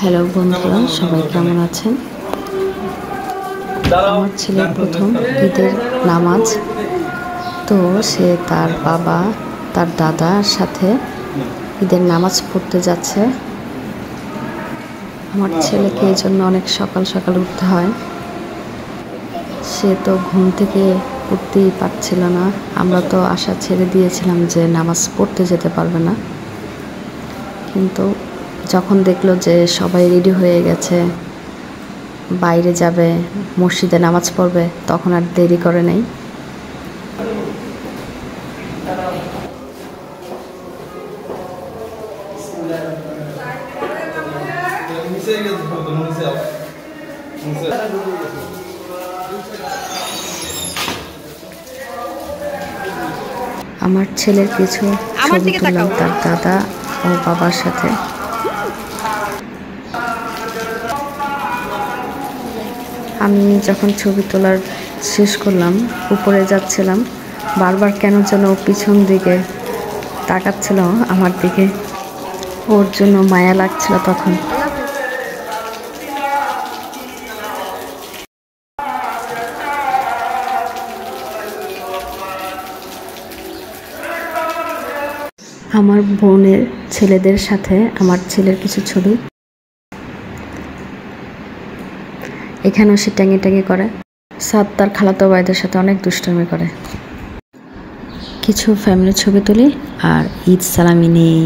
Hello বন্ধুরা, সবাই কেমন আছেন? আমার ছেলের প্রথম ঈদের নামাজ, তো সে তার বাবা তার দাদার সাথে ঈদের নামাজ পড়তে যাচ্ছে। আমার ছেলেকে এই জন্য অনেক সকাল সকাল উঠতে হয়। সে তো ঘুম থেকে উঠতেই পারছিল না। আমরা তো আশা ছেড়ে দিয়েছিলাম যে নামাজ পড়তে যেতে পারবে না, কিন্তু যখন দেখলো যে সবাই রেডি হয়ে গেছে, বাইরে যাবে, মসজিদে নামাজ পড়বে, তখন আর দেরি করে নাই। আমার ছেলের কিছু ছবি তুললাম তার দাদা ও বাবার সাথে। আমি যখন ছবি তোলার শেষ করলাম, উপরে যাচ্ছিলাম, বারবার কেন যেন পিছন দিকে তাকাচ্ছিল আমার দিকে। ওর জন্য মায়া লাগছিল তখন। আমার বোনের ছেলেদের সাথে আমার ছেলের কিছু ছবি। এখানেও সে ট্যাঙে ট্যাঙে করে। সাদ তার খালাতো ভাইদের সাথে অনেক দুষ্টামি করে। কিছু ফ্যামিলির ছবি তুলি আর ঈদ সালামি নেই।